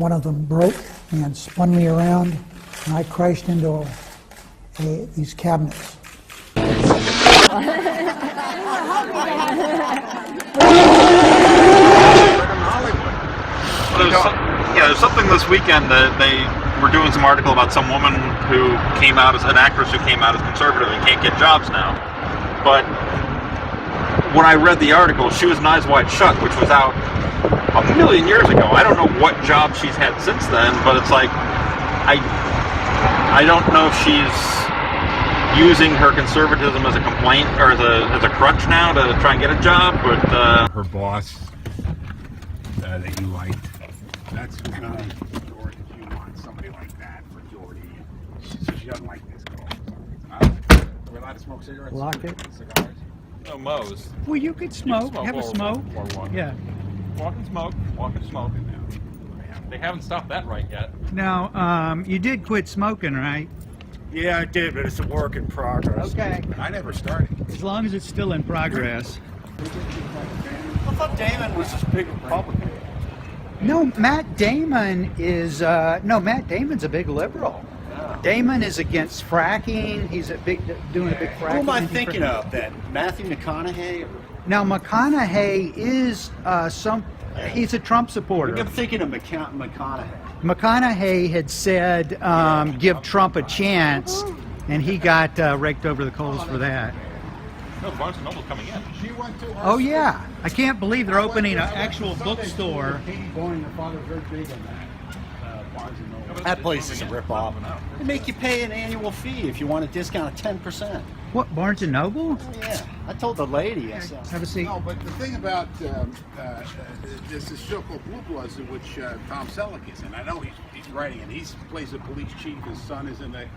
one of them broke and spun me around, and I crashed into these cabinets. There's something this weekend that they were doing some article about some woman who came out as an actress who came out as conservative and can't get jobs now. But when I read the article, she was in Eyes Wide Shut, which was out a million years ago. I don't know what job she's had since then, but it's like I don't know if she's using her conservatism as a complaint or as a crutch now to try and get a job. But her boss that you liked. That's Jordan. You want somebody like that for Jordy. She doesn't like this girl. Are we allowed to smoke cigarettes? Lock it. Cigars? no Moe's. Well, you could smoke. Have a smoke. Or one. Yeah. Walk and smoke. Walk and smoke. They haven't stopped that right yet. Now, you did quit smoking, right? Yeah, I did, but it's a work in progress. Okay. I never started. As long as it's still in progress. I thought Damon was this big Republican. No, Matt Damon is Matt Damon's a big liberal. Yeah. Damon is against fracking. He's doing a big fracking. Who am I thinking of then? Matthew McConaughey? Now McConaughey is he's a Trump supporter. I'm thinking of McConaughey. McConaughey had said give Trump a chance, and he got raked over the coals for that. No, Barnes & Noble's coming in. She went to Oh yeah, I can't believe they're opening an actual bookstore. That place is a rip-off. They make you pay an annual fee if you want a discount of 10%. What, Barnes & Noble? Yeah, I told the lady. I said, Have a seat. No, but the thing about there's this show called Blue Bloods in which Tom Selleck is in. I know he's writing it. He plays a police chief. His son is like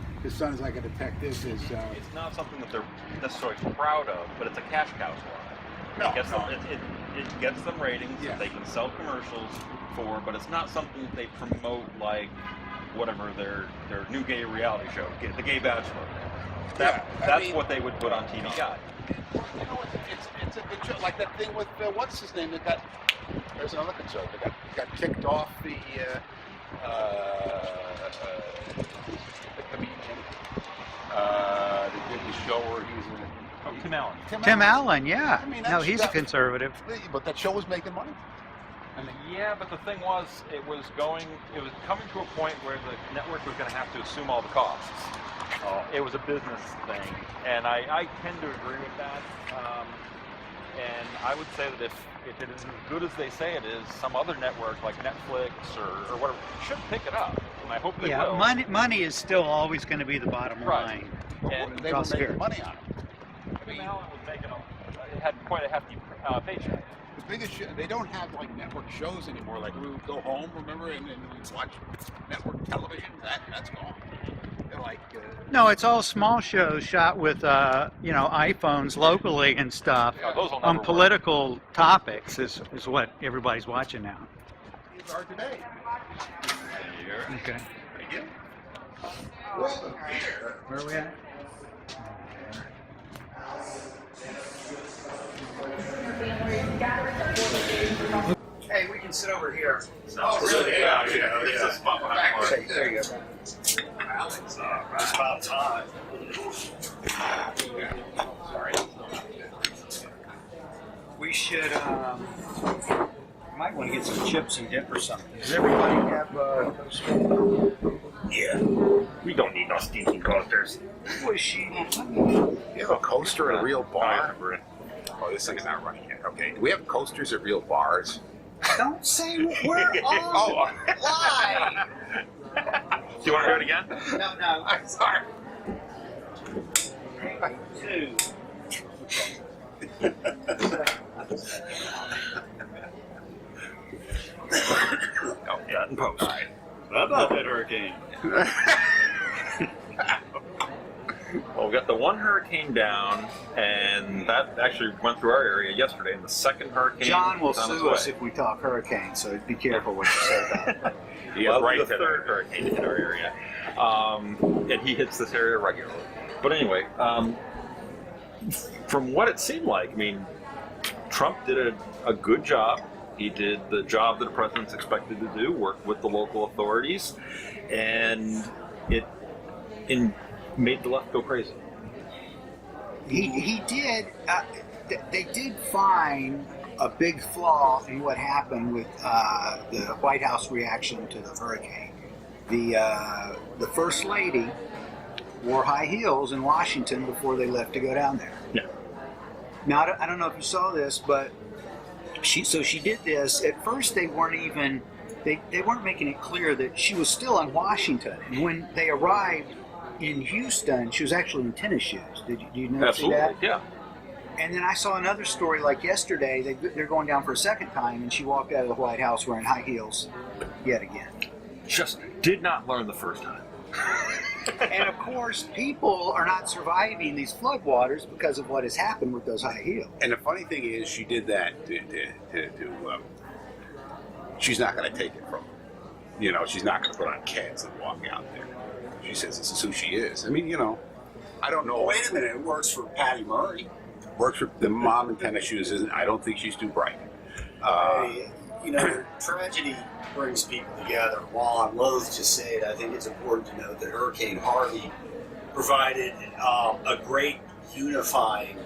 a detective. It's not something that they're necessarily proud of, but it's a cash cow for them. No, It gets them ratings Yeah. that they can sell commercials for, but it's not something that they promote like whatever their new gay reality show, the Gay Bachelor. That's what they would put on TV Guide. You know, it's a good show. Like that thing with what's his name? There's another conservative that got kicked off the comedian. They did the show where he's in. Tim Allen. Tim Allen, yeah. I mean, No, he's a conservative. But that show was making money. Yeah, but the thing was, it was coming to a point where the network was going to have to assume all the costs. It was a business thing, and I tend to agree with that. And I would say that if it is as good as they say it is, some other network like Netflix or whatever should pick it up, and I hope they will. Money is still always going to be the bottom Right. line. And They were making money on it. Tim Allen was making it had quite a hefty paycheck. The biggest they don't have like network shows anymore. Like we would go home, remember, and we'd watch network television. That's gone. They're like No, it's all small shows shot with iPhones locally and stuff Yeah, those will on never political topics is what everybody's watching now. these are today. Okay. Pretty good. Where are we at? Hey, we can sit over here. Oh, really? Yeah. There's a spot behind the bar. Okay, there you go. It's about time. Sorry. We should, might want to get some chips and dip or something. Does everybody have those? Yeah. We don't need no stinking coasters. Was she? You have a coaster at a real bar? Oh, this thing's not running yet. Okay. Do we have coasters at real bars? Don't say we're on Oh. live. Do you want to do it again? No. I'm sorry. 2. Oh, yeah, in post. How about that hurricane? Well, we got the one hurricane down, and that actually went through our area yesterday, and the second hurricane John will is on its sue us way. if we talk hurricane, so be careful what you say about that. He is right, the third hurricane hit our area, and he hits this area regularly. But anyway, from what it seemed like, I mean, Trump did a good job He did the job that the president's expected to do, work with the local authorities, and it made the left go crazy. He did. They did find a big flaw in what happened with the White House reaction to the hurricane. The First Lady wore high heels in Washington before they left to go down there. Yeah. Now, I don't know if you saw this, but she did this. At first, they weren't making it clear that she was still in Washington. And when they arrived in Houston, she was actually in tennis shoes. Do you notice Absolutely, that? yeah. And then I saw another story like yesterday. They're going down for a second time, and she walked out of the White House wearing high heels yet again. Just did not learn the first time. And of course, people are not surviving these floodwaters because of what has happened with those high heels. And the funny thing is, she did that she's not going to take it from her. You know, she's not going to put on Keds and walk out there. She says this is who she is. I mean, you know, I don't know. Wait a minute, it works for Patty Murray. Works for the mom in tennis shoes. Isn't? I don't think she's too bright. You know, tragedy brings people together. While I'm loath to say it, I think it's important to note that Hurricane Harvey provided a great unifying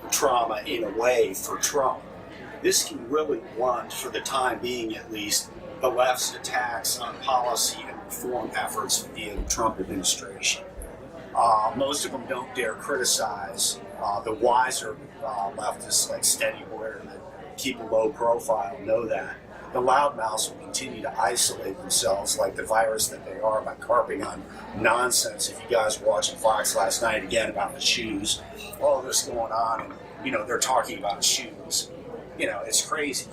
trauma in a way for Trump. This can really blunt, for the time being at least, the left's attacks on policy and reform efforts via the Trump administration. Most of them don't dare criticize. The wiser leftists like Steny Hoyer that keep a low profile know that. The loudmouths will continue to isolate themselves like the virus that they are by carping on nonsense. If you guys were watching Fox last night again about the shoes, all this going on, and you know they're talking about shoes. You know, it's crazy.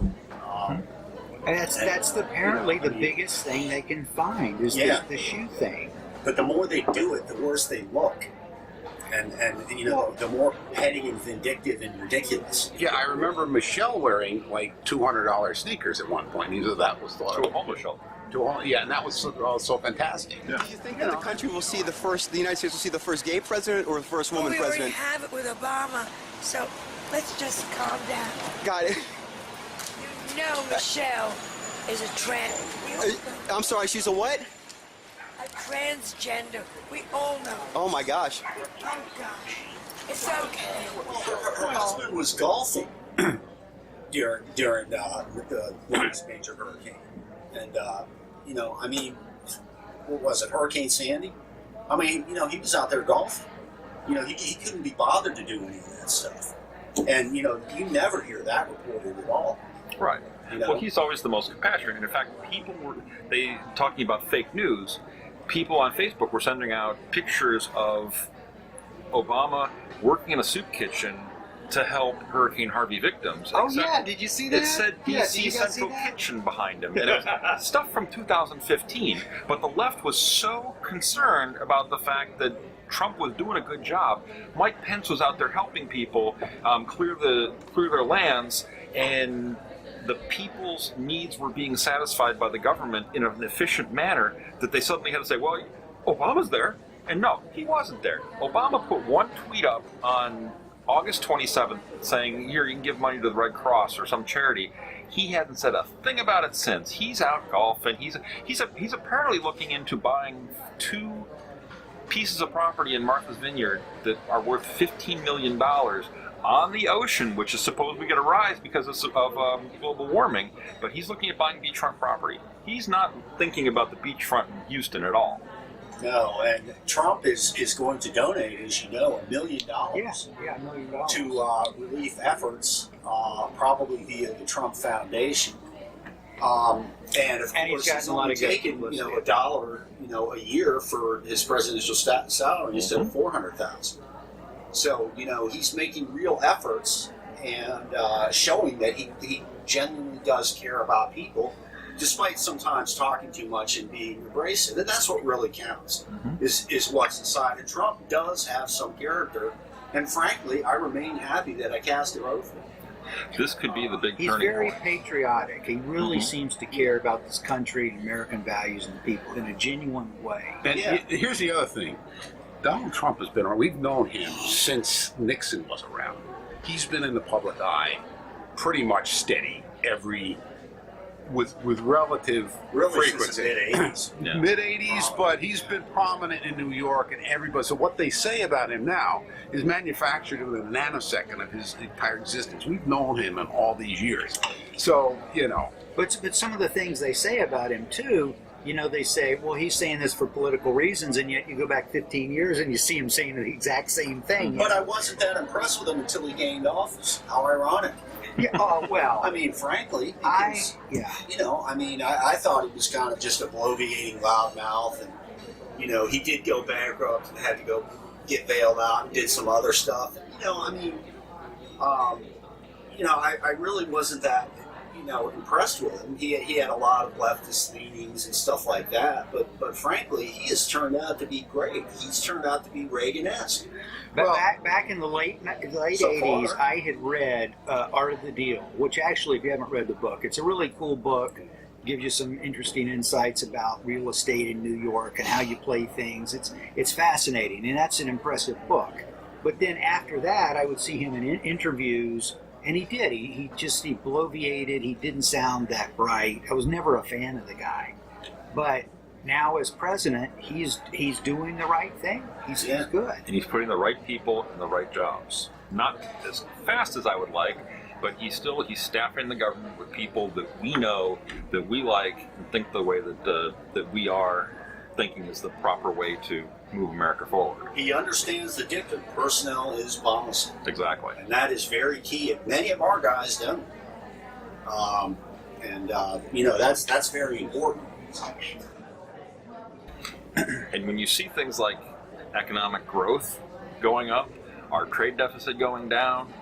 And that's apparently the biggest thing they can find is the shoe thing. But the more they do it, the worse they look. And you know, the more petty and vindictive and ridiculous. Yeah, I remember Michelle wearing like $200 sneakers at one point. Either that was To a homeless shelter. yeah, and that was so fantastic. Yeah. Do you think that the country will see the United States will see the first gay president or the first woman we already president? have it with Obama, so let's just calm down. Got it. You know Michelle is a trans. I'm sorry, she's a what? A transgender. We all know. Oh my gosh. Oh gosh. It's okay. Her husband was golfing during the last major hurricane. And, you know, I mean, what was it, Hurricane Sandy? I mean, you know, he was out there golfing. You know, he couldn't be bothered to do any of that stuff. And, you know, you never hear that reported at all. Right. You know? Well, he's always the most compassionate. And in fact, people were talking about fake news. People on Facebook were sending out pictures of Obama working in a soup kitchen to help Hurricane Harvey victims. Oh yeah, did you see that? It said DC Central Kitchen behind him. And it was stuff from 2015. But the left was so concerned about the fact that Trump was doing a good job. Mike Pence was out there helping people clear their lands, and the people's needs were being satisfied by the government in an efficient manner, that they suddenly had to say, well, Obama's there. And no, he wasn't there. Obama put one tweet up on August 27th saying, here, you can give money to the Red Cross or some charity. He hasn't said a thing about it since. He's out golfing. He's apparently looking into buying 2 pieces of property in Martha's Vineyard that are worth $15 million on the ocean, which is supposedly going to rise because of global warming. But he's looking at buying beachfront property. He's not thinking about the beachfront in Houston at all. No, and Trump is going to donate, as you know, $1 million $1 million to relief efforts, probably via the Trump Foundation. And of And he's course, gotten he's a lot only of good taken publicity. $1 a year for his presidential salary instead of $400,000. So he's making real efforts and showing that he genuinely does care about people, despite sometimes talking too much and being abrasive. And that's what really counts, is what's inside. And Trump does have some character. And frankly, I remain happy that I cast a vote for him. This could be the big He's turning very point. patriotic. He really seems to care about this country and American values and people in a genuine way. And Yeah. here's the other thing. Donald Trump has been around. We've known him since Nixon was around. He's been in the public eye pretty much steady with relative Really since frequency. the mid-'80s. Yeah. Mid 80s, but he's been prominent in New York and everybody. So what they say about him now is manufactured in a nanosecond of his entire existence. We've known him in all these years. So, you know. But some of the things they say about him too, you know, they say, well, he's saying this for political reasons, and yet you go back 15 years and you see him saying the exact same thing. But I wasn't that impressed with him until he gained office. How ironic. Yeah, oh, well, I mean, frankly, I thought he was kind of just a bloviating loudmouth, and you know, he did go bankrupt and had to go get bailed out and did some other stuff. You know, I mean, I really wasn't that, impressed with him. He had a lot of leftist leanings and stuff like that, but frankly, he has turned out to be great. He's turned out to be Reagan-esque. But back in the late So 80s, far. I had read Art of the Deal, which actually, if you haven't read the book, it's a really cool book. Gives you some interesting insights about real estate in New York and how you play things. It's fascinating, and that's an impressive book. But then after that, I would see him in interviews, and he did. He bloviated. He didn't sound that bright. I was never a fan of the guy. But now as president, he's doing the right thing. He's good. And he's putting the right people in the right jobs. Not as fast as I would like, but he's staffing the government with people that we know, that we like, and think the way that we are thinking is the proper way to move America forward. He understands the dictum, personnel is policy. Exactly. And that is very key. And many of our guys don't. That's very important. And when you see things like economic growth going up, our trade deficit going down,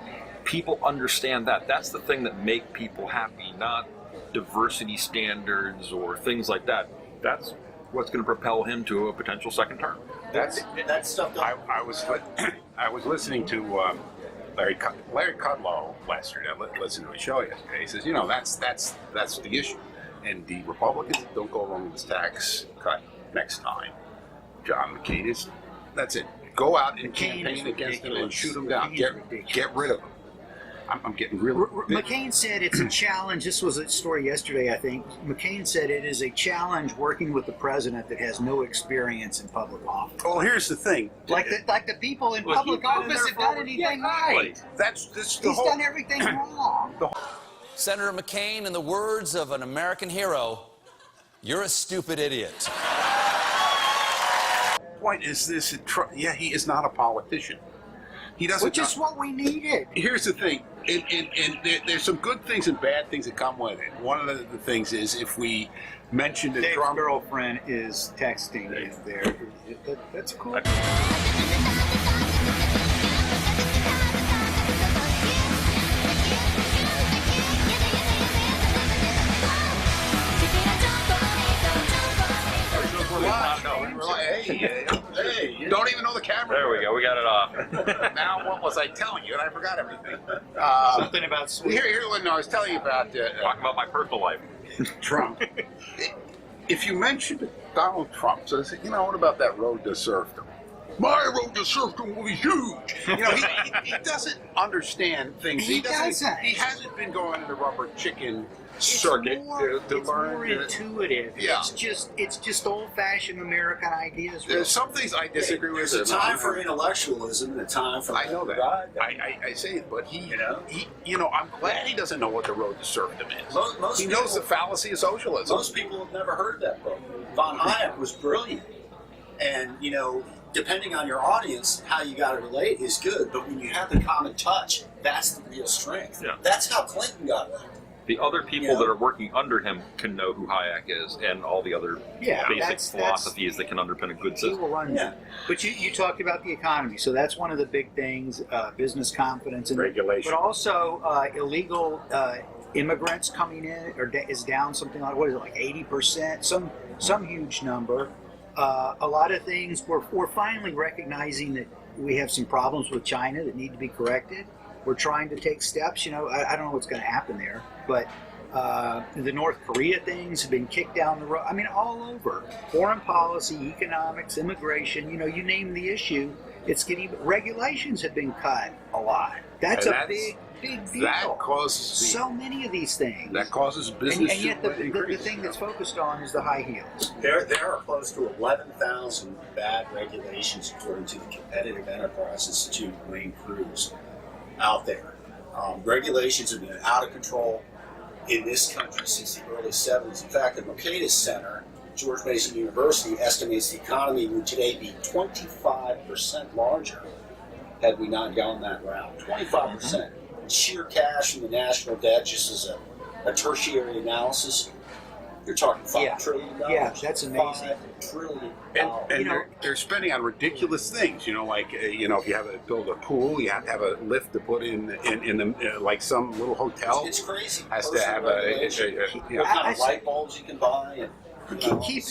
people understand that. That's the thing that make people happy, not diversity standards or things like that. That's what's going to propel him to a potential second term. That stuff. I was listening to Larry Kudlow yesterday. I listened to his show yesterday. He says, that's the issue, and the Republicans don't go along with this tax cut next time. John McCain is. That's it. Go out and campaign against them and shoot them down. Get rid of them. I'm getting really. McCain said it's a challenge. This was a story yesterday, I think. McCain said it is a challenge working with the president that has no experience in public office. Well, here's the thing. Like the people in Well, public he's been in office there have done for- anything Yeah, right. exactly. That's the He's whole. done everything wrong. Senator McCain, in the words of an American hero, you're a stupid idiot. Point is this? He is not a politician. He doesn't. Which is what we needed. Here's the thing, and there's some good things and bad things that come with it. One of the things is if we mentioned that Dave's Trump. girlfriend is texting him there. That's cool. Hey, don't even know the camera. There we go. We got it off. Now, what was I telling you? And I forgot everything. Something about sweet. Here, when I was telling you about Talking about my personal life. Trump. If you mentioned Donald Trump, so they say, what about that road to serfdom? My road to serfdom will be huge. He doesn't understand things. He doesn't. He hasn't been going to the rubber chicken It's circuit more, to it's learn. more intuitive. Yeah. It's just old-fashioned American ideas. There's some things I disagree with. There's a time for intellectualism and a time for. I know that. I say it, but I'm glad he doesn't know what the road to serfdom is. Most He knows people- the fallacy of socialism. Most people have never heard that book. Von Hayek was brilliant, and depending on your audience, how you got to relate is good. But when you have the common touch, that's the real strength. Yeah. That's how Clinton got elected. The other people that are working under him can know who Hayek is and all the other basic philosophies that can underpin a good He system. will run that. But you talked about the economy, so that's one of the big things: business confidence and Regulation. but also illegal immigrants coming in is down something like 80%, some huge number. A lot of things we're finally recognizing that we have some problems with China that need to be corrected. We're trying to take steps. I don't know what's going to happen there, but the North Korea things have been kicked down the road. I mean, all over. Foreign policy, economics, immigration, you name the issue, It's getting regulations have been cut a lot. That's And a big deal. That causes so many of these things. That causes business and yet to the increase. thing that's focused on is the high heels. There are close to 11,000 bad regulations, according to the Competitive Enterprise Institute of Wayne Cruz, out there. Regulations have been out of control in this country since the early 70s. In fact, the Mercatus Center, George Mason University, estimates the economy would today be 25% larger had we not gone that route. 25%. Sheer cash from the national debt, just as a tertiary analysis, you're talking $5 trillion. Yeah, that's amazing. $5 trillion. And they're spending on ridiculous things, like if you have to build a pool, you have to have a lift to put in the like some little hotel. It's crazy. Has to have what kind of light bulbs you can buy. And,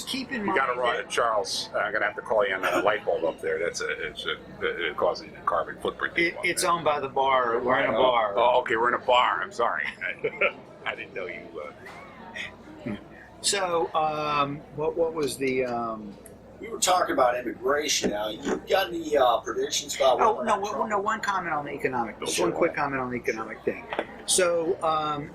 keep in mind. You got to run, Charles. I'm gonna have to call you on a light bulb up there. It causes a carbon footprint. It's owned by the bar. We're in a bar. Oh, okay, we're in a bar. I'm sorry. I didn't know you. So, what was the? We were talking about immigration. Now, you got any predictions about? One comment on the economic. Just one quick comment on the economic thing. So,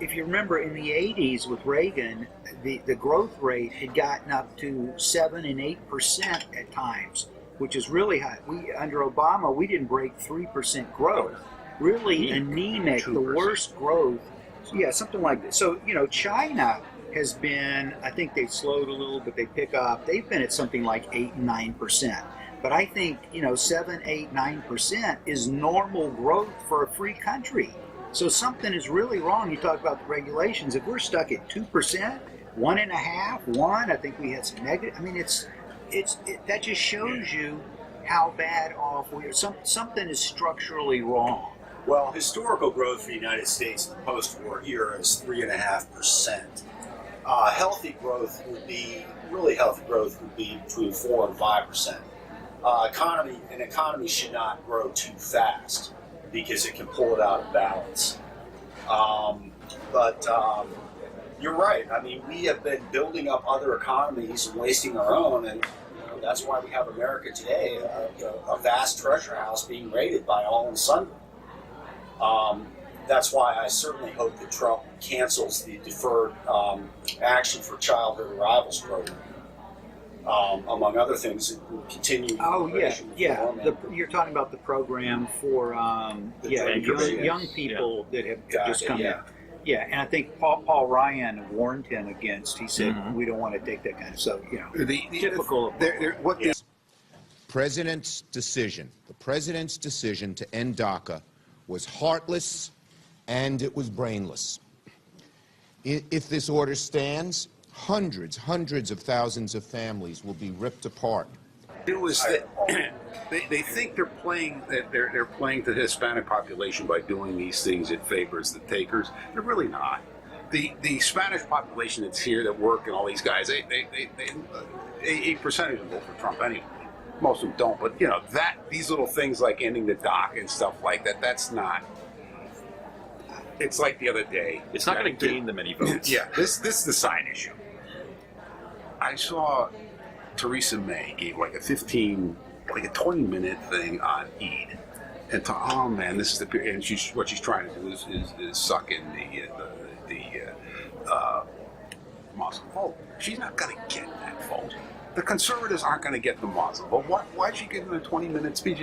if you remember, in the '80s with Reagan, the growth rate had gotten up to 7% and 8% at times, which is really high. Under Obama, we didn't break 3% growth. Really anemic, 2%. The worst growth. Yeah, something like that. So, China has been, I think they've slowed a little, but they pick up. They've been at something like 8 and 9%. But I think, 7, 8, 9% is normal growth for a free country. So something is really wrong. You talk about the regulations. If we're stuck at 2%, 1.5%, 1%, I think we had some negative. I mean, that just shows you how bad off we are. Something is structurally wrong. Well, historical growth for the United States in the post-war era is 3.5%. Healthy growth would be between 4 and 5%. An economy should not grow too fast because it can pull it out of balance. But you're right. I mean, we have been building up other economies and wasting our own, and that's why we have America today, a vast treasure house being raided by all and sundry. That's why I certainly hope that Trump cancels the deferred action for childhood arrivals program. Among other things, it will continue. Oh yeah. You're talking about the program for young people that have just come in. Yeah, and I think Paul Ryan warned him against. He said we don't want to take that kind of stuff. Typical. The president's decision to end DACA was heartless and it was brainless. If this order stands, hundreds of thousands of families will be ripped apart. It was that they think they're playing to the Hispanic population by doing these things. It favors the takers. They're really not. The Spanish population that's here that work and all these guys, a percentage of them vote for Trump anyway. Most of them don't, but these little things like ending the DACA and stuff like that, that's not. It's like the other day. It's not going to gain them any votes. Yeah, this is the side issue. I saw Theresa May gave like a 20-minute thing on Eid, and oh man, this is the period. And what she's trying to do is suck in the Muslim vote. She's not going to get that vote. The conservatives aren't going to get the Muslim vote. Why'd she give them a 20-minute speech?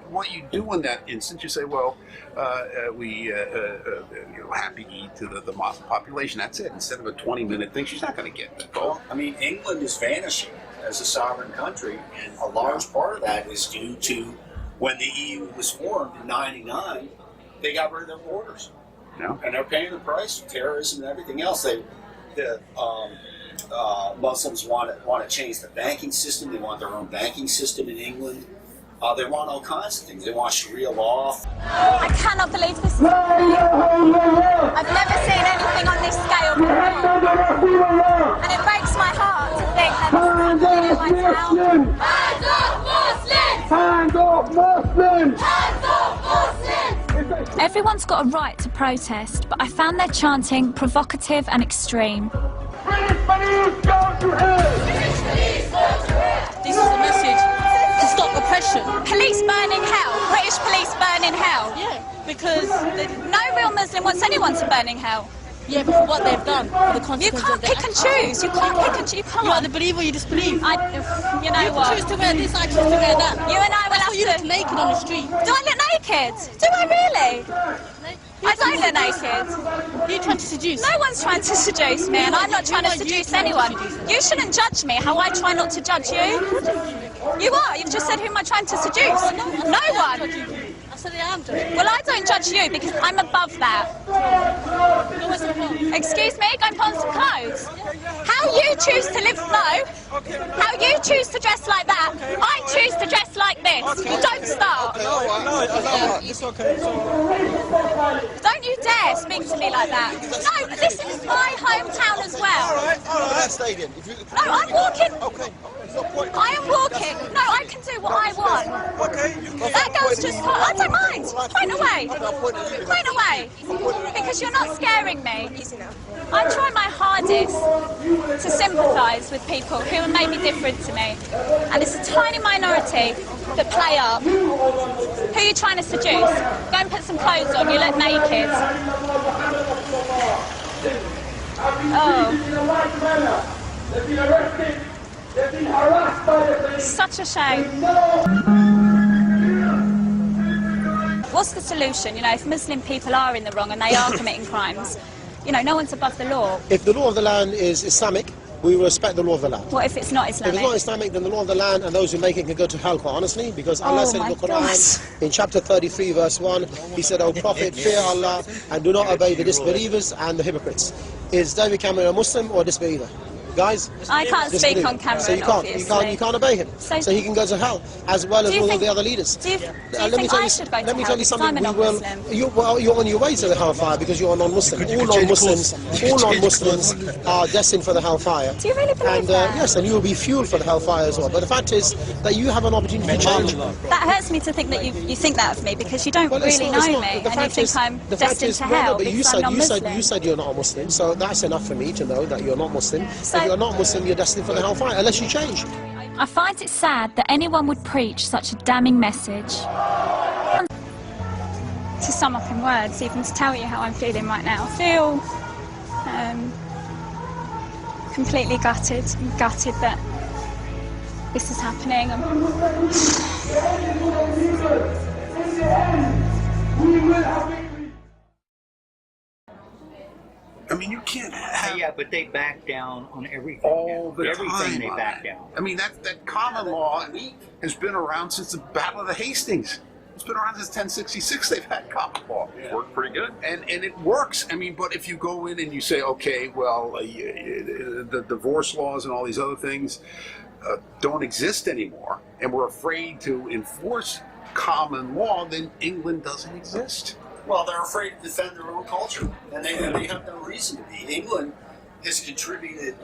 What you do in that instance, you say, well, happy Eid to the Muslim population. That's it. Instead of a 20-minute thing, she's not going to get that vote. Well, I mean, England is vanishing as a sovereign country, and a large part of that is due to when the EU was formed in '99, they got rid of their borders. Yeah. And they're paying the price for terrorism and everything else. Muslims want to change the banking system. They want their own banking system in England. They want all kinds of things. They want Sharia law. I cannot believe this. I've never seen anything on this scale before. And it breaks my heart to think that this is happening in my town. Hands off Muslims! Hands off Muslims! Hands off Muslims! Everyone's got a right to protest, but I found their chanting provocative and extreme. British police, go to hell! British police, go to hell! This is the message. This stop oppression. Police burn in hell. British police burn in hell. Yeah, because No real Muslim wants anyone to burn in hell. yeah, but for what they've done, for the You consequences can't of their pick and actions. choose. You can't pick and choose. You can't. You either believe or you disbelieve. You know You what? choose to wear this, I choose to wear that. You and I will That's have why you to. look naked on the street. Do I look naked? Do I really? I don't look naked. You're trying to seduce. No one's trying to seduce me, and I'm not trying to seduce anyone. You shouldn't judge me how I try not to judge you. You are. You've just said who am I trying to seduce? No one. I said I am judging. Well, I don't judge you because I'm above that. You're always above. Excuse me, go and put on some clothes. How you choose to live slow, how you choose to dress like that, I choose to dress like this. You don't start. It's okay. Don't you dare speak to me like that. No, this is my hometown as well. No, I'm walking. I am walking. No, I can do what I want. That girl's just I don't mind. Point away. Point away. Because you're not scaring me. I try my hardest to sympathise with people who are maybe different to me. And it's a tiny minority that play up. Who are you trying to seduce? Go and put some clothes on. You look naked. Oh. Such a shame. What's the solution? You know, if Muslim people are in the wrong and they are committing crimes, you know, no one's above the law. If the law of the land is Islamic, we will respect the law of the land. What if it's not If Islamic? it's not Islamic, then the law of the land and those who make it can go to hell, quite honestly, because Allah said in the Quran, in chapter 33, verse 1, He said, O Prophet, fear Allah and do not obey the disbelievers and the hypocrites. Is David Cameron a Muslim or a disbeliever? Guys, I can't speak disbeliever. on camera, so you can't obey him. So he can go to hell, as well as all of the other leaders. Do you think I should go to hell because I'm a non-Muslim? You're on your way to the hellfire because you're a non-Muslim. All non-Muslims are destined for the hellfire. Do you really believe and, that? Yes, and you will be fueled for the hellfire as well. But the fact is that you have an opportunity to change. That hurts me to think that you think that of me because you don't really know me and you think I'm destined to hell because I'm non-Muslim. You said you're not a Muslim, so that's enough for me to know that you're not Muslim. If you're not Muslim, you're destined for the hellfire unless you change. I find it sad that anyone would preach such a damning message. To sum up in words, even to tell you how I'm feeling right now, I feel completely gutted that this is happening. I mean, you can't have... Yeah, but they back down on everything. All the everything time they on back that. down. I mean, that common law has been around since the Battle of the Hastings. It's been around since 1066. They've had common law. It's worked pretty good. And it works. I mean, but if you go in and you say, okay, well, the divorce laws and all these other things don't exist anymore, and we're afraid to enforce common law, then England doesn't exist. Well, they're afraid to defend their own culture, and they have no reason to be. England has contributed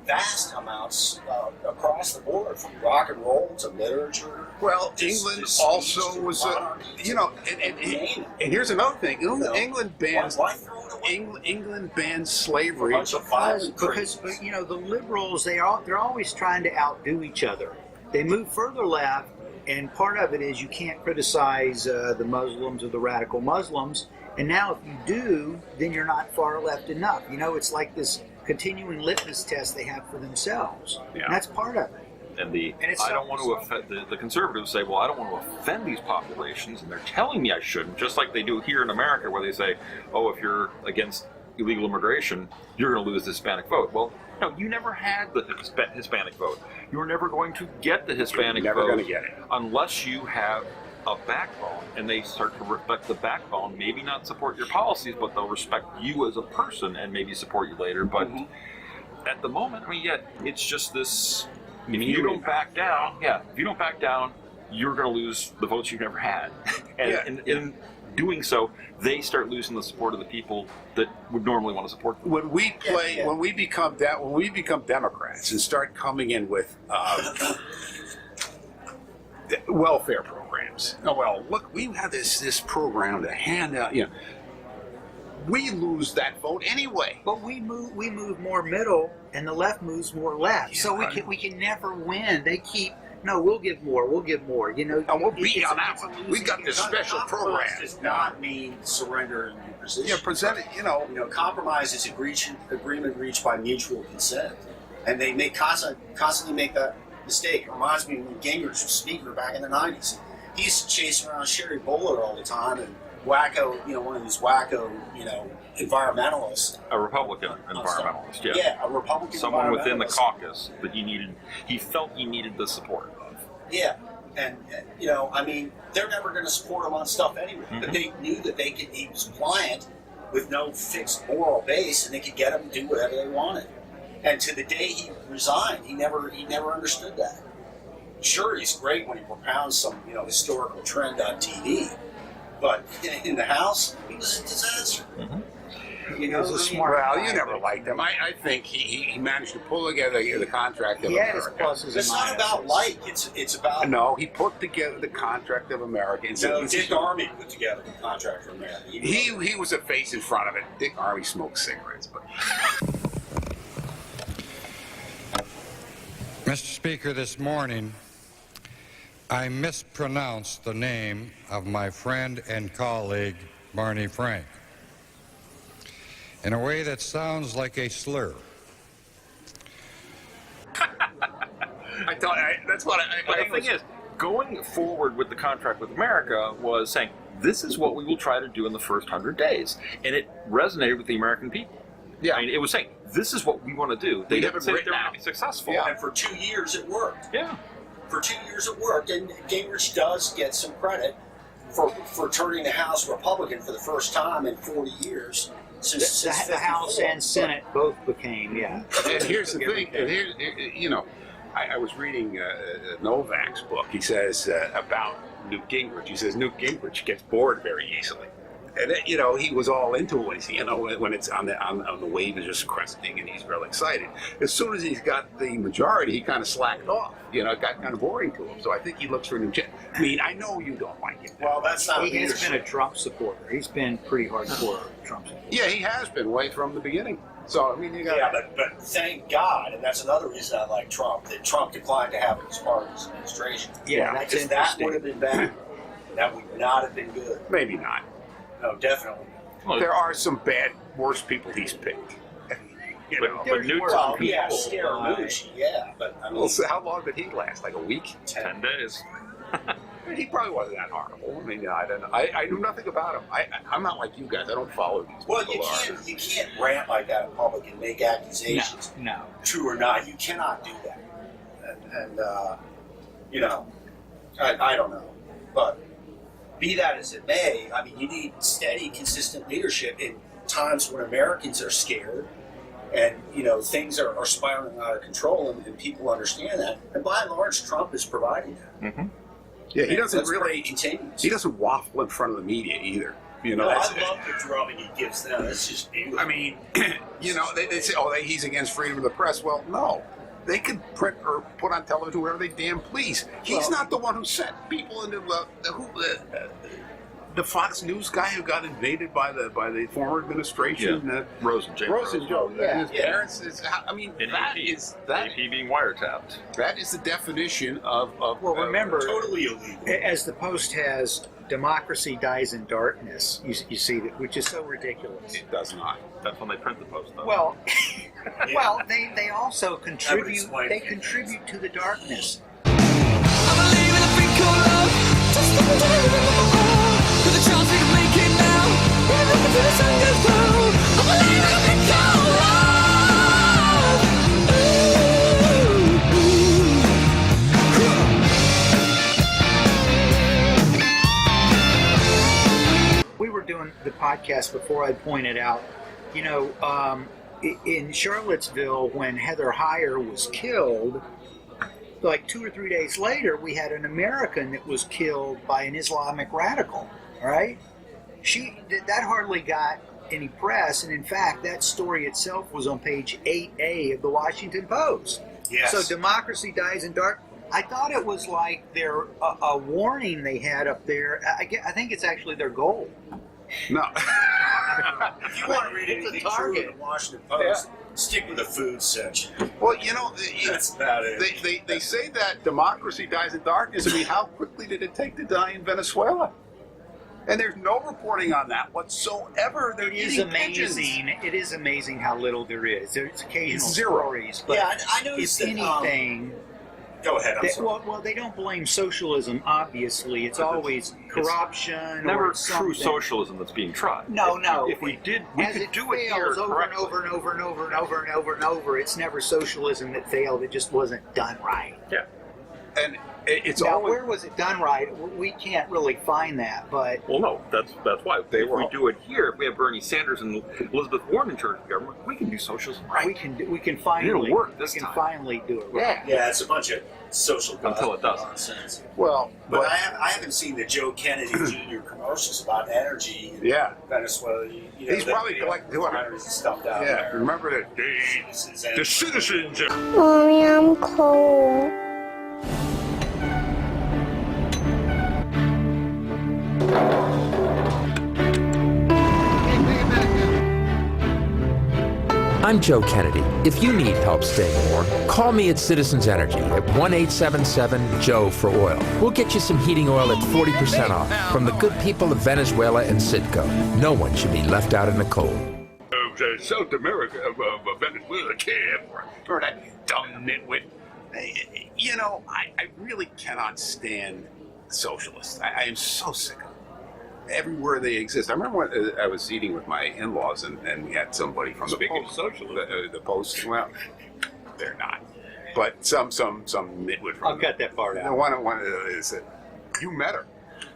vast amounts across the board, from rock and roll to literature. Well, England also was, and here's another thing. England bans England bans slavery. Because you know the liberals, they're always trying to outdo each other. They move further left. And part of it is you can't criticize the Muslims or the radical Muslims. And now if you do, then you're not far left enough. You know, it's like this continuing litmus test they have for themselves. Yeah. And that's part of it. And I don't want to offend, the conservatives say, well, I don't want to offend these populations, and they're telling me I shouldn't, just like they do here in America, where they say, oh, if you're against illegal immigration, you're going to lose the Hispanic vote. Well, no, you never had the Hispanic vote. You're never going to get the Hispanic vote. Never going to get it. Unless you have a backbone, and they start to respect the backbone, maybe not support your policies, but they'll respect you as a person and maybe support you later. But at the moment, I mean, yeah, it's just this, if you don't back down, if you don't back down, you're going to lose the votes you've never had. And in doing so, they start losing the support of the people that would normally want to support them. When we become Democrats and start coming in with welfare programs. Oh well, look, we have this program to hand out. You know, we lose that vote anyway. But we move more middle, and the left moves more left. Yeah, so we can never win. They keep No, we'll give more. We'll give more. You know, And we'll beat it's on a- that it's a one. losing We got this game. special Compromise program. does not mean surrender in your position. Yeah, present it. You know, Compromise is agreement reached by mutual consent, and they constantly make that mistake. It reminds me when Gingrich was speaker back in the '90s. He used to chase around Sherry Bowler all the time, and wacko, one of these wacko, environmentalists. A Republican environmentalist, yeah. Yeah, a Republican Someone within the environmentalist. caucus that he felt he needed the support of. Yeah, and they're never going to support him on stuff anyway. But they knew that he was pliant with no fixed moral base, and they could get him to do whatever they wanted. And to the day he resigned, he never understood that. Sure, he's great when he propounds some historical trend on TV, but in the House, he was a disaster. he was a smart. Well, you never liked him. I think he managed to pull together the contract of America. It's not about like. It's about. No, he put together the contract of America. And No, Dick Armey put together the contract for America. He was a face in front of it. Dick Armey smoked cigarettes, but. Mr. Speaker, this morning I mispronounced the name of my friend and colleague, Barney Frank, in a way that sounds like a slur. That's what But the thing is, going forward with the contract with America was saying, this is what we will try to do in the first 100 days. And it resonated with the American people. Yeah. I mean, it was saying, this is what we want to do. They didn't say that they were going to be successful. Yeah, and for 2 years it worked. Yeah. For 2 years it worked, and Gingrich does get some credit for turning the House Republican for the first time in 40 years. Since The House and Senate both became, And here's the thing, I was reading Novak's book. He says about Newt Gingrich. He says Newt Gingrich gets bored very easily. And he was all into it. When it's on the wave is just cresting, and he's really excited. As soon as he's got the majority, he kind of slacked off. It got kind of boring to him. So I think he looks for a new chance. I mean, I know you don't like him. Well, that's not. He has been a Trump supporter. He's been pretty hardcore Trump supporter. Yeah, he has been right from the beginning. So I mean, you got. Yeah, but thank God, and that's another reason I like Trump. That Trump declined to have it as part of his administration. Yeah, that's because that interesting. would have been bad. That would not have been good. Maybe not. No, definitely. There are some worse people he's picked. But Newt's Well, yeah, Scaramucci, yeah, but I mean, Well, so how long did he last? Like a week? 10 days. He probably wasn't that horrible. I mean, I don't know. I knew nothing about him. I'm not like you guys. I don't follow these well, people. you can't rant like that in public and make accusations, No. true or not. You cannot do that. And I don't know, but be that as it may, I mean, you need steady, consistent leadership in times when Americans are scared and, things are spiraling out of control and people understand that. And by and large, Trump is providing that. Mm-hmm. Yeah, he doesn't Let's really. pray it continues. He doesn't waffle in front of the media either. No, I that's- love the drumming he gives them. It's just beautiful. I mean, they say, he's against freedom of the press. Well, no. They can print or put on television wherever they damn please. He's not the one who sent people into the Fox News guy who got invaded by the former administration. Yeah. Rosen. Joe. Yeah. His parents. AP being wiretapped. That is the definition of Well, remember, totally illegal. as the Post has, democracy dies in darkness. You see that, which is so ridiculous. It does not. That's when they print the Post, though. Well, well, they also contribute. explain They it. contribute to the darkness. We were doing the podcast before. I pointed out, in Charlottesville, when Heather Heyer was killed, like 2 or 3 days later, we had an American that was killed by an Islamic radical. Right? That hardly got any press, and in fact, that story itself was on page 8A of the Washington Post. Yes. So democracy dies in dark. I thought it was like a warning they had up there. I think it's actually their goal. No. If you want to read It's a anything true in target. the Washington Post, Stick with the food section. Well, you know, That's about it. they say that democracy dies in darkness. I mean, how quickly did it take to die in Venezuela? And there's no reporting on that whatsoever. They're It is eating pigeons. amazing. It is amazing how little there is. There's occasional It's zero. stories, but Yeah, I noticed if that, anything, Go ahead. I'm sorry. well, they don't blame socialism. Obviously, it's always corruption Never or true something. socialism that's being tried. No, no. If we did, we As could it do it here fails over and correctly. over and over and over and over and over and over, it's never socialism that failed. It just wasn't done right. Yeah. And it's Now, always. where was it done right? We can't really find that, but Well, no, that's why. If we do it here, if we have Bernie Sanders and Elizabeth Warren in charge of the government, we can do socialism right. we can finally It'll work this we can time. finally do it right. Yeah, it's a bunch of social Until it doesn't. nonsense. Well, But I haven't seen the Joe Kennedy Jr. commercials about energy in Yeah. Venezuela. You know, He's probably collecting $200 and stuff down yeah, there. remember that the citizens. Mommy, I'm cold. I'm Joe Kennedy. If you need help staying warm, call me at Citizens Energy at 1-877-JOE for oil. We'll get you some heating oil at 40% off from the good people of Venezuela and Citgo. No one should be left out in the cold. South America, Venezuela, or that dumb nitwit. You know, I really cannot stand socialists. I am so sick of them. Everywhere they exist. I remember when I was eating with my in-laws, and we had somebody from Speaking the of socialism. the Post. Well, they're not, but some nitwit from. I'll cut that part out. One is that you met her,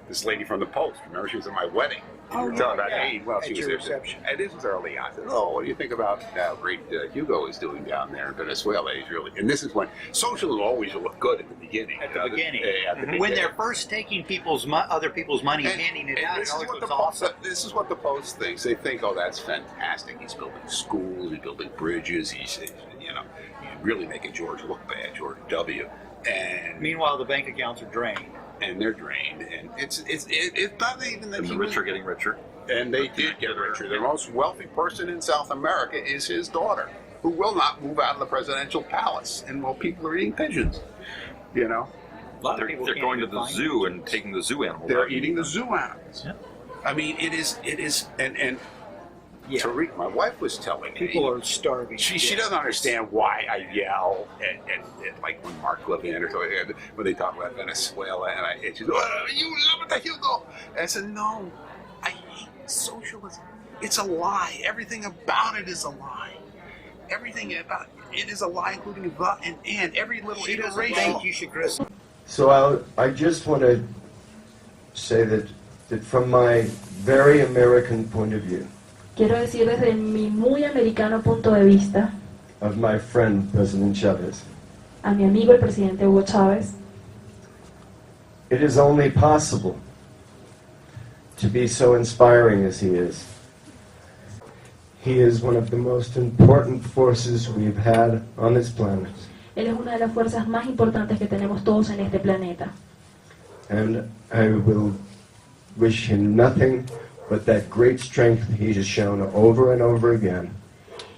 this lady from the Post. Remember, she was at my wedding. Oh, You were talking about, yeah. hey, well, At she was your there. reception. And this was early on. I said, oh, what do you think about how great Hugo is doing down there in Venezuela? He's really, and this is when socialism always will look good at the beginning. At the beginning, At the beginning. when they're first taking other people's money and handing it out, it this, is always what looks the awesome. Post, this is what the Post thinks. They think, oh, that's fantastic. He's building schools, he's building bridges, he's really making George look bad, George W. And Meanwhile, the bank accounts are drained. And they're drained, and it's not even that And the rich are getting richer. And they did get richer. The most wealthy person in South America is his daughter, who will not move out of the presidential palace. And while people are eating pigeons, you know, They're going to the zoo and taking the zoo animals. they're eating the zoo animals. Yeah. I mean, it is, and Yeah. Tariq, my wife was telling me. People are starving. She doesn't understand why I yell and like when Mark Levin or something, when they talk about Venezuela, and she's, oh, you love it, Hugo. And I said, no, I hate socialism. It's a lie. Everything about it is a lie. Everything about it is a lie, including the and every little She doesn't iteration. think you should Chris. So I just want to say that from my very American point of view, Quiero decir desde mi muy americano punto de vista of my friend President Chavez, a mi amigo el presidente Hugo Chávez, it is only possible to be so inspiring as he is. He is one of the most important forces we've had on this planet. él es una de las fuerzas más importantes que tenemos todos en este planeta. And I will wish him nothing but that great strength he has shown over and over again.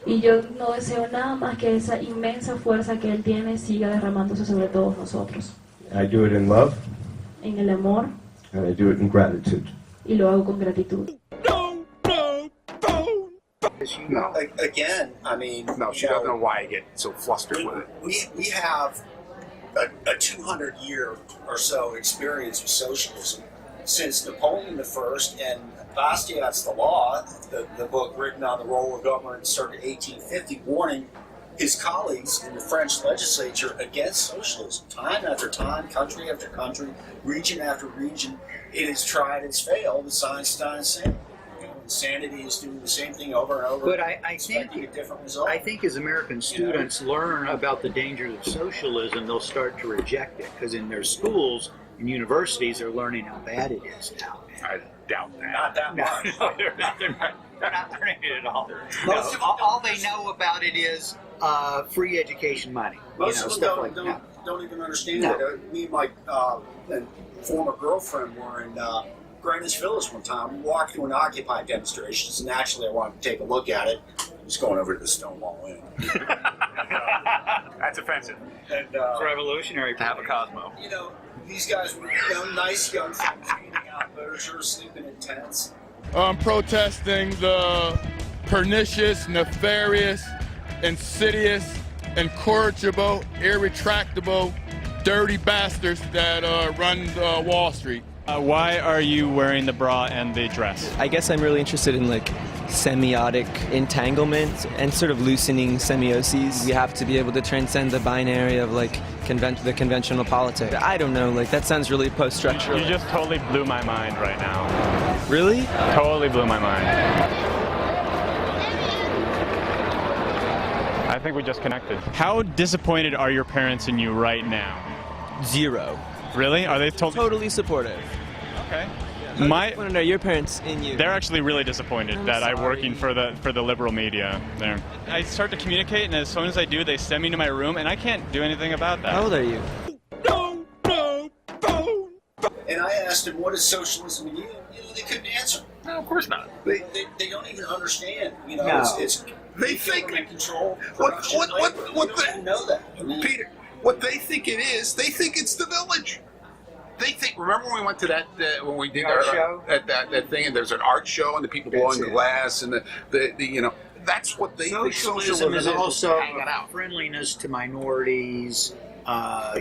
Y yo no deseo nada más que esa inmensa fuerza que él tiene siga derramándose sobre todos nosotros. I do it in love, En el amor, and I do it in gratitude. y lo hago con gratitud. No. Again, I mean, No, she doesn't know why I get so flustered with it. we have a 200-year or so experience with socialism since Napoleon I and Bastiat's The Law, the book written on the role of government circa 1850, warning his colleagues in the French legislature against socialism. Time after time, country after country, region after region, it has tried, it's failed, as Einstein said. Insanity is doing the same thing over and over. But I think expecting a different result. I think as American students learn about the dangers of socialism, they'll start to reject it because in their schools and universities, they're learning how bad it is now. I doubt that. Not that much. No, they're not learning it at all. No, all they know about it is free education money. Most of them stuff like that. don't even understand No. it. Me and my and former girlfriend were in Greenwich Village one time. We walked through an Occupy demonstration, and naturally I wanted to take a look at it. Just going over to the Stonewall Inn. That's offensive. And, It's revolutionary to have a Cosmo. you know, these guys were nice young folks handing out literature, sleeping in tents. Protesting the pernicious, nefarious, insidious, incorrigible, irretractable, dirty bastards that run Wall Street. Why are you wearing the bra and the dress? I guess I'm really interested in like semiotic entanglement and sort of loosening semioses. We have to be able to transcend the binary of like the conventional politic. I don't know, like that sounds really post-structural. You just totally blew my mind right now. Really? Totally blew my mind. I think we just connected. How disappointed are your parents in you right now? 0. Really? Are they totally supportive? Okay. How disappointed are your parents in you? They're actually really disappointed that I'm working for the liberal media there. I start to communicate, and as soon as I do, they send me to my room, and I can't do anything about that. How old are you? And I asked them, what is socialism to you? You know, they couldn't answer. No, of course not. They don't even understand. You know, No. it's They think government control. what they know that. I mean, Peter, what they think it is, they think it's the village. They think. Remember when we went to that when we did Art our show? that thing, and there's an art show, and the people blowing glass, and the you know, that's what they think Socialism is also hanging out. friendliness to minorities,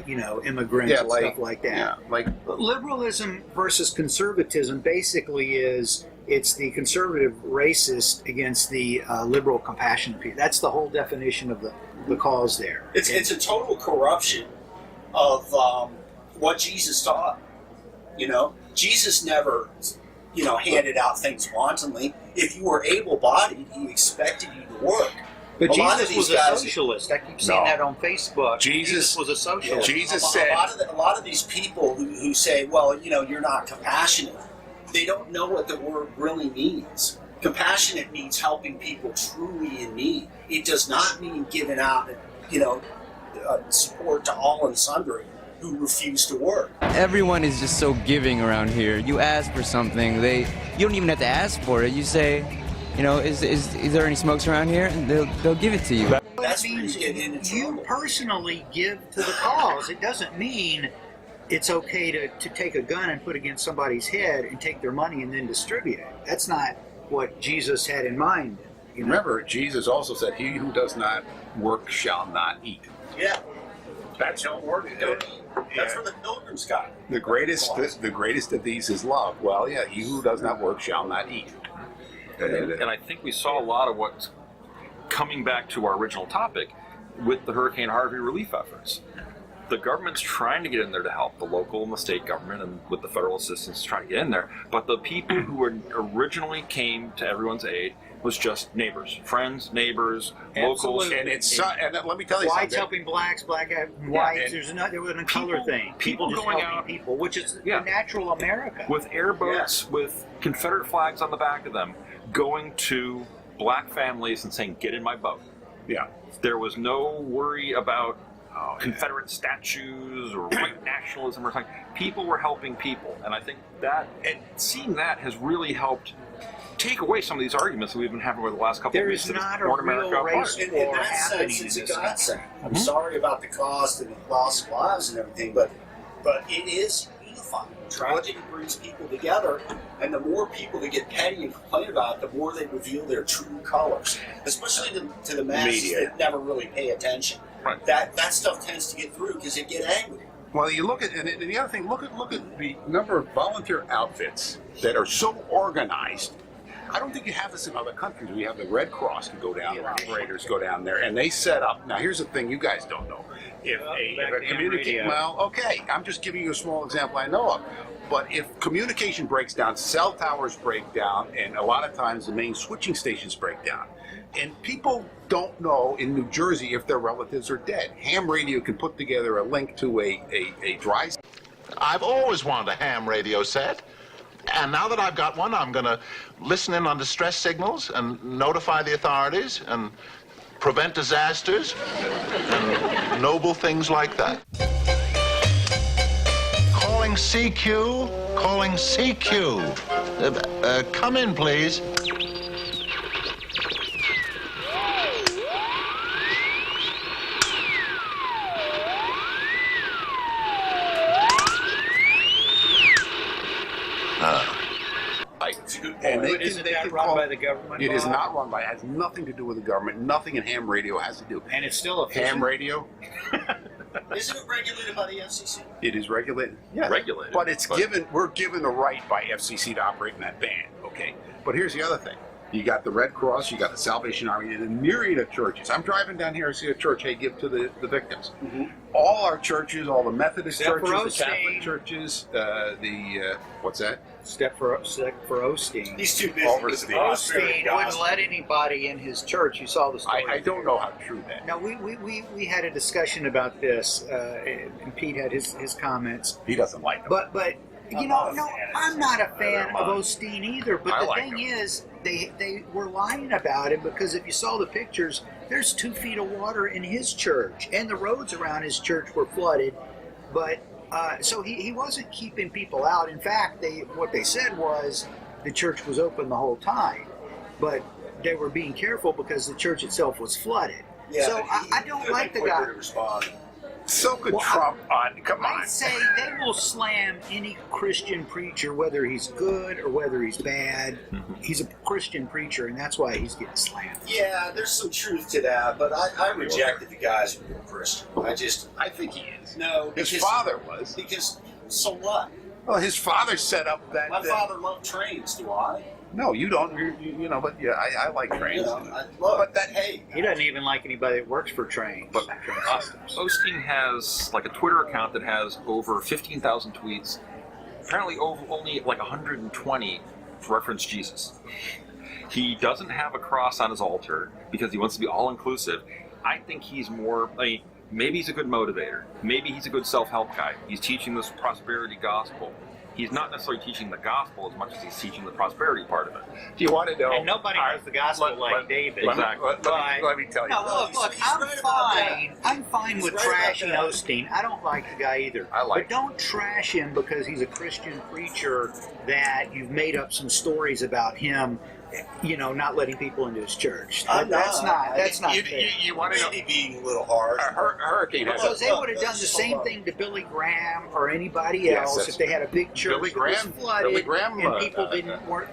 you know, immigrants, Yeah, and stuff like that. Yeah, like Liberalism versus conservatism basically is it's the conservative racist against the liberal compassionate people. That's the whole definition of the cause there. it's a total corruption of what Jesus taught. You know, Jesus never, you know, handed out things wantonly. If you were able-bodied, he expected you to work. But A lot of Jesus was these a guys- socialist. I keep seeing No. that on Facebook. Jesus was a socialist. A lot of these people who say, well, you know, you're not compassionate, they don't know what the word really means. Compassionate means helping people truly in need. It does not mean giving out, you know, support to all and sundry who refuse to work. Everyone is just so giving around here. You ask for something, you don't even have to ask for it. You say, you know, is there any smokes around here? And they'll give it to you. That means you personally give to the cause. It doesn't mean it's okay to take a gun and put it against somebody's head and take their money and then distribute it. That's not what Jesus had in mind. You know? Remember, Jesus also said, "He who does not work shall not eat." Yeah. That's Don't work. Don't eat. That's where the pilgrims got. the greatest. The greatest of these is love. Well, yeah, he who does not work shall not eat. And I think we saw a lot of what's coming back to our original topic with the Hurricane Harvey relief efforts. The government's trying to get in there to help the local and the state government, and with the federal assistance trying to get in there. But the people who originally came to everyone's aid was just neighbors, friends, neighbors, locals. Absolutely. And it's and let me tell you Whites something. helping blacks, whites. There wasn't a color thing. People just going helping out, people, which is the natural America. with airboats with Confederate flags on the back of them, going to black families and saying, "Get in my boat." Yeah. There was no worry about Confederate statues or white nationalism or something. People were helping people, and I think that, and seeing that has really helped take away some of these arguments that we've been having over the last couple of weeks. There is not a torn real America race apart. In that sense, it's a godsend. I'm sorry about the cost and the loss of lives and everything, but it is unifying. Tragedy brings people together, and the more people that get petty and complain about it, the more they reveal their true colors, especially to the masses Media. that never really pay attention. Right. That stuff tends to get through because they get angry. Well, you look at, and the other thing, look at the number of volunteer outfits that are so organized. I don't think you have this in other countries. We have the Red Cross can go down, the operators go down there, and they set up. Now, here's the thing you guys don't know. If a communication, well, okay, I'm just giving you a small example I know of. But if communication breaks down, cell towers break down, and a lot of times the main switching stations break down. And people don't know in New Jersey if their relatives are dead. Ham radio can put together a link to a dry. I've always wanted a ham radio set. And now that I've got one, I'm going to listen in on distress signals and notify the authorities and prevent disasters and noble things like that. Calling CQ, calling CQ. Come in, please. It's a good point. And Isn't that run by the government? It is Bob? not run by. It has nothing to do with the government. Nothing in ham radio has to do. And it's still a ham radio. Isn't it regulated by the FCC? It is regulated. Yeah, regulated. But it's given. We're given the right by FCC to operate in that band. Okay. But here's the other thing. You got the Red Cross, you got the Salvation Army, and a myriad of churches. I'm driving down here and see a church, hey, give to the victims. Mm-hmm. All our churches, all the Methodist Except churches, for the Catholic Osteen. churches, what's that? Step for Osteen. He's too busy. Osteen wouldn't let anybody in his church. You saw the story. I don't know how true that is. No, we had a discussion about this, and Pete had his comments. He doesn't like them. But you know, no, I'm not a fan of Osteen either. But I the like thing him. is, they were lying about him because if you saw the pictures, there's 2 feet of water in his church, and the roads around his church were flooded. But so he wasn't keeping people out. In fact, what they said was the church was open the whole time, but they were being careful because the church itself was flooded. Yeah, so I don't like the guy. So could Trump. Come on. I say they will slam any Christian preacher, whether he's good or whether he's bad. He's a Christian preacher, and that's why he's getting slammed. Yeah, there's some truth to that, but I rejected the guys who were Christian. I think he is. No, His because, father was. Because so what? Well, his father set up that. My father loved trains. Do I? No, you don't. You know, but yeah, I like trains. You know, but that hey, He doesn't even like anybody that works for trains. But Osteen has like a Twitter account that has over 15,000 tweets. Apparently, only like 120 reference Jesus. He doesn't have a cross on his altar because he wants to be all-inclusive. I think he's more. I mean, maybe he's a good motivator. Maybe he's a good self-help guy. He's teaching this prosperity gospel. He's not necessarily teaching the gospel as much as he's teaching the prosperity part of it. Do you want to know? And nobody knows the gospel like David. Exactly. Let me tell you. No, look, I'm fine with trashing Osteen. I don't like the guy either. But don't trash him because he's a Christian preacher that you've made up some stories about him, you know, not letting people into his church. That's not fair. You want to know? Maybe being a little harsh. Hurricane has Because they would have done the same thing to Billy Graham or anybody else if they had a big church Billy Graham, that was flooded Billy Graham, and people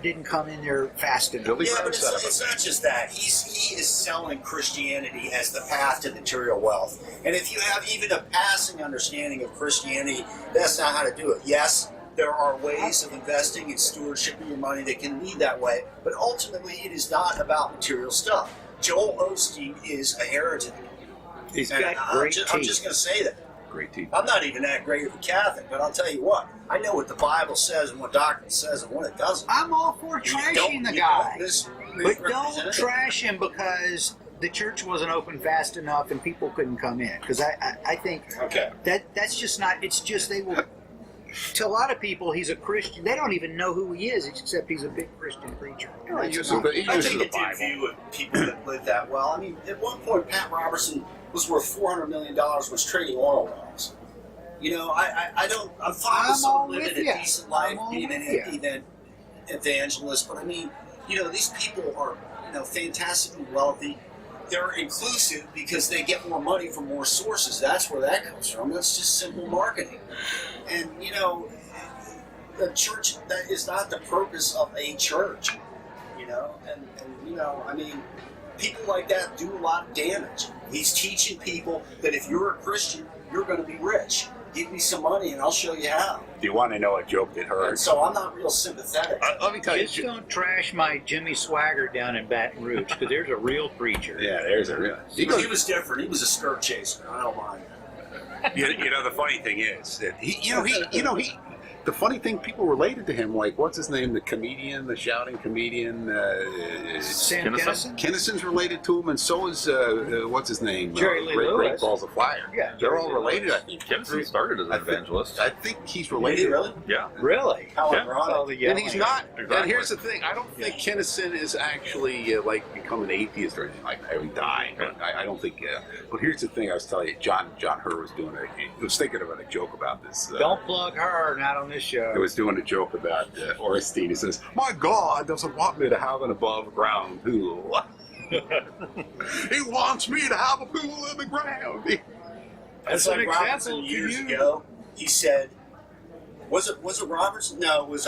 didn't come in there fast enough. Yeah, but it's not just that. He is selling Christianity as the path to material wealth. And if you have even a passing understanding of Christianity, that's not how to do it. Yes, there are ways of investing and stewardship of your money that can lead that way, but ultimately it is not about material stuff. Joel Osteen is a heretic. He's And got I'm great just teeth. going to say that. Great teeth. I'm not even that great of a Catholic, but I'll tell you what. I know what the Bible says and what doctrine says and what it doesn't. I'm all for trashing the guy, but don't misrepresent it. trash him because the church wasn't open fast enough and people couldn't come in. Because I think that's just not. It's just they will. To a lot of people, he's a Christian. They don't even know who he is, except he's a big Christian preacher. I take a dim view of people that live that well. I mean, at one point, Pat Robertson was worth $400 million, was trading oil wells. You know, I'm fine with someone living a decent life, being an empty evangelist, but I mean, you know, these people are, you know, fantastically wealthy. They're inclusive because they get more money from more sources. That's where that comes from. That's just simple marketing. And, you know, a church, that is not the purpose of a church, you know? And you know, I mean, people like that do a lot of damage. He's teaching people that if you're a Christian, you're going to be rich. Give me some money and I'll show you how. Do you want to know a joke that hurt? And so I'm not real sympathetic. Let me tell you. Just don't trash my Jimmy Swaggart down in Baton Rouge, because there's a real preacher. Yeah, there's a real. He was different. He was a skirt chaser. I don't mind. You know, the funny thing is that the funny thing, people related to him, like, what's his name, the comedian, the shouting comedian, Sam Kinison? Kinison's related to him, and so is what's his name, Jerry Lee Great Lewis. Balls of Fire. Yeah, they're all related. I think Kinison started as an evangelist. I think he's related. Really? Yeah. Really? How Yeah. ironic. And he's not. Exactly. And here's the thing: I don't think Kinison is actually like become an atheist or anything like that. He died. I don't think. But here's the thing: I was telling you, John Herr was doing he was thinking about a joke about this. Don't plug her, not on this show. He was doing a joke about Ornstein. He says, "My God doesn't want me to have an above-ground pool. He wants me to have a pool in the ground." That's an like Robertson example to years you. ago. He said, "Was it Robertson? No, it was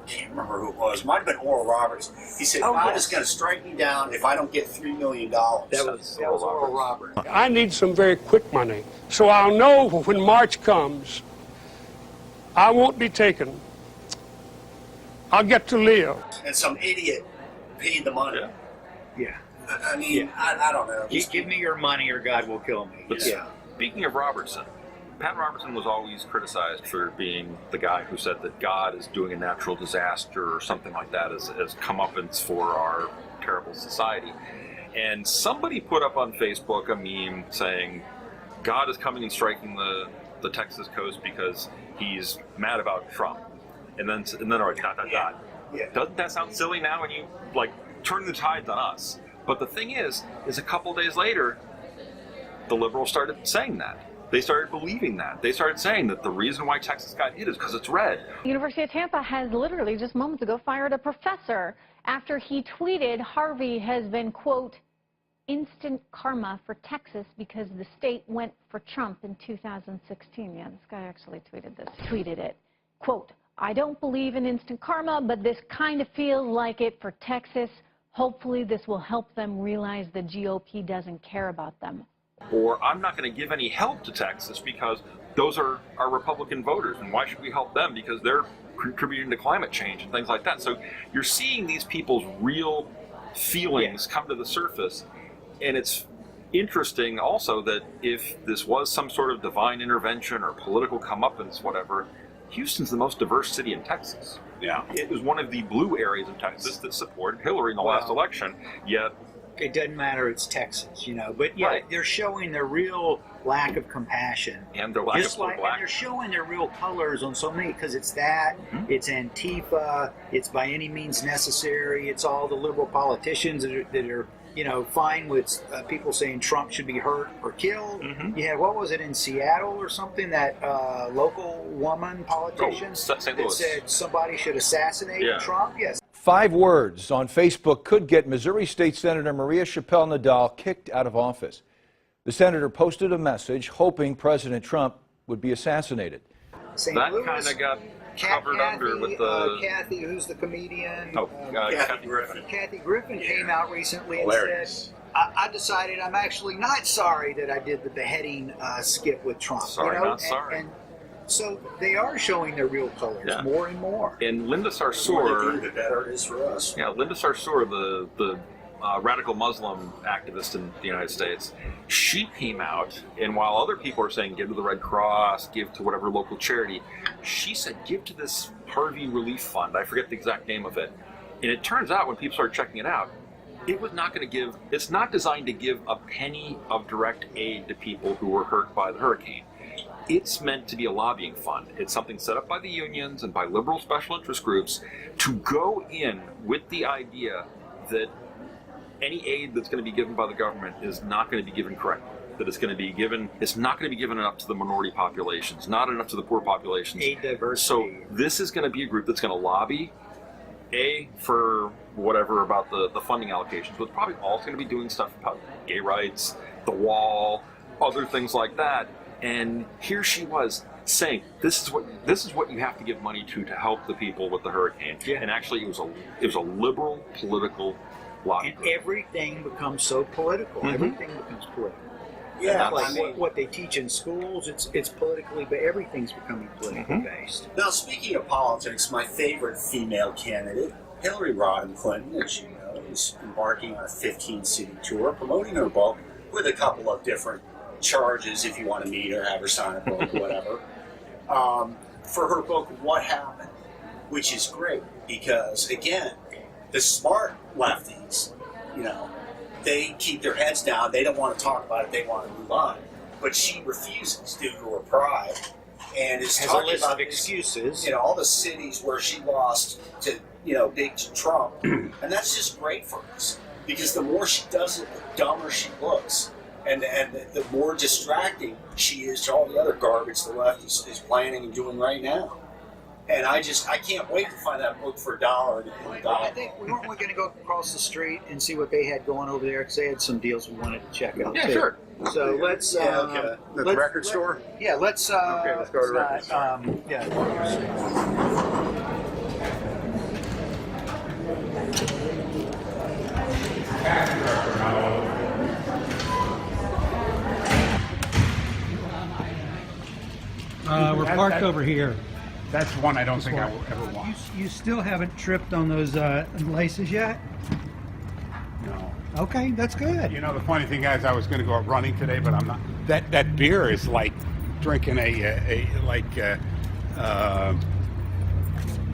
can't remember who it was. Might have been Oral Roberts. He said, God is going to strike me down if I don't get $3 million. That was Oral Roberts. I need some very quick money, so I'll know when March comes, I won't be taken. I'll get to live. And some idiot paid the money. Yeah. I mean, I don't know. Give me your money or God will kill me. But speaking of Robertson, Pat Robertson was always criticized for being the guy who said that God is doing a natural disaster or something like that as comeuppance for our terrible society. And somebody put up on Facebook a meme saying God is coming and striking the Texas coast because he's mad about Trump. And then like dot. Yeah. Doesn't that sound silly now when you like turn the tides on us? But the thing is a couple days later, the liberals started saying that. They started believing that. They started saying that the reason why Texas got hit is because it's red. The University of Tampa has literally just moments ago fired a professor after he tweeted Harvey has been, quote, instant karma for Texas because the state went for Trump in 2016. Yeah, this guy actually tweeted it. Quote, I don't believe in instant karma, but this kind of feels like it for Texas. Hopefully this will help them realize the GOP doesn't care about them. Or I'm not going to give any help to Texas because those are our Republican voters, and why should we help them because they're contributing to climate change and things like that. So you're seeing these people's real feelings come to the surface, and it's interesting also that if this was some sort of divine intervention or political comeuppance, whatever, Houston's the most diverse city in Texas. Yeah. It was one of the blue areas of Texas that supported Hillary in the last election, yet it doesn't matter, it's Texas, you know. But they're showing their real lack of compassion. And their lack of black. And they're showing their real colors on so many, because it's that, it's Antifa, it's by any means necessary, it's all the liberal politicians that are you know, fine with people saying Trump should be hurt or killed. Yeah, what was it in Seattle or something, that local woman politician that said somebody should assassinate Trump? Yes. 5 words on Facebook could get Missouri State Senator Maria Chappelle-Nadal kicked out of office. The senator posted a message hoping President Trump would be assassinated. That kind of got covered under with the... Kathy, who's the comedian? Kathy Griffin. Kathy Griffin came out recently and said, I decided I'm actually not sorry that I did the beheading skit with Trump. Sorry, not sorry. And so they are showing their real colors more and more. And Linda Sarsour, the better it is for us. Yeah, Linda Sarsour, the radical Muslim activist in the United States, she came out, and while other people are saying give to the Red Cross, give to whatever local charity, she said give to this Harvey Relief Fund. I forget the exact name of it. And it turns out when people started checking it out, it was not going to give, it's not designed to give a penny of direct aid to people who were hurt by the hurricane. It's meant to be a lobbying fund. It's something set up by the unions and by liberal special interest groups to go in with the idea that any aid that's going to be given by the government is not going to be given correctly. That it's going to be given, it's not going to be given enough to the minority populations, not enough to the poor populations. Aid diversity. So this is going to be a group that's going to lobby, for whatever about the funding allocations, but probably also going to be doing stuff about gay rights, the wall, other things like that. And here she was saying, this is what you have to give money to help the people with the hurricane. And actually, it was a liberal political lobby. And everything becomes so political. Everything becomes political. Yeah, like what they teach in schools, it's politically, but everything's becoming politically based. Now, speaking of politics, my favorite female candidate, Hillary Rodham Clinton, as you know, is embarking on a 15-city tour, promoting her book with a couple of different charges if you want to meet her, have her sign a book, whatever. For her book, What Happened, which is great because, again, the smart lefties, you know, they keep their heads down. They don't want to talk about it. They want to move on. But she refuses due to her pride and is has talking a list about of excuses. You know, all the cities where she lost to, you know, big Trump. And that's just great for us because the more she does it, the dumber she looks. And the more distracting she is to all the other garbage the left is planning and doing right now. And I can't wait to find that book for $1. I think weren't we going to go across the street and see what they had going over there because they had some deals we wanted to check out. Yeah, too. sure. So let's. The record store. Yeah, let's. Okay, let's go to the record store. We're parked over here. That's one I don't think I will ever want. You still haven't tripped on those laces yet? No. Okay, that's good. You know, the funny thing is, I was going to go out running today, but I'm not. That beer is like drinking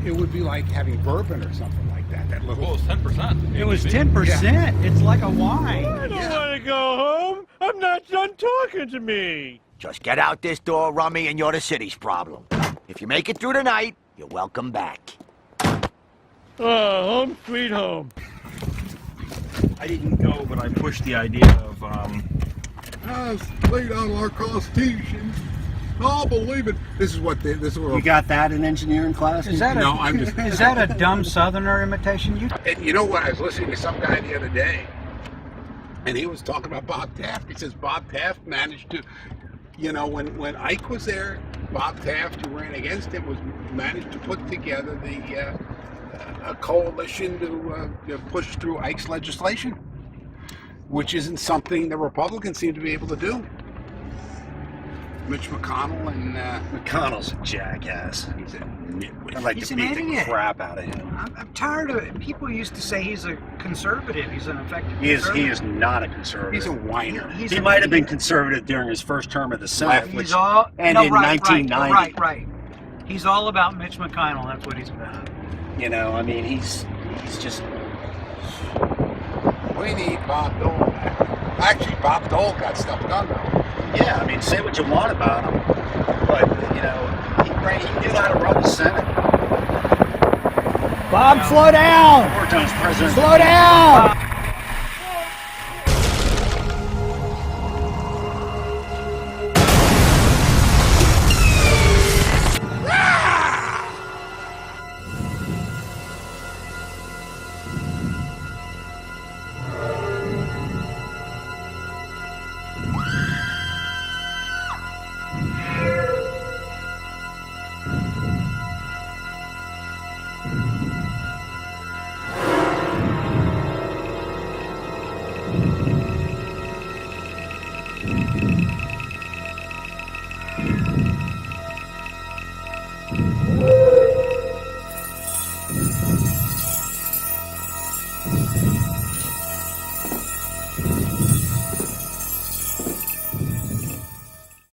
it would be like having bourbon or something like that. That little. Well, it's 10%. It was 10%. Yeah. It's like a wine. I don't want to go home. I'm not done talking to me. Just get out this door, Rummy, and you're the city's problem. If you make it through the night, you're welcome back. Oh, home sweet home. I didn't go, but I pushed the idea of, laid out our Constitution. I'll believe it. This is what You got that in engineering class? No, I'm just. Is that a dumb Southerner imitation? And you know what? I was listening to some guy the other day, and he was talking about Bob Taft. He says Bob Taft managed to, you know, when Ike was there, Bob Taft, who ran against him, managed to put together a coalition to push through Ike's legislation, which isn't something the Republicans seem to be able to do. Mitch McConnell and McConnell's a jackass. He's a nitwit. I'd like He's to an beat the idiot. crap out of him. I'm tired of it. People used to say he's a conservative. He's an effective He conservative. is not a conservative. He's a whiner. He might have been conservative during his first term of the Senate, He's all, and no, in right, 1990. Right. He's all about Mitch McConnell. That's what he's about. You know, I mean, he's just. We need Bob Dole back. Actually, Bob Dole got stuff done though. Yeah, I mean, say what you want about him, but you know, he knew how to run the Senate. Bob, slow down! 4 times president. Slow down!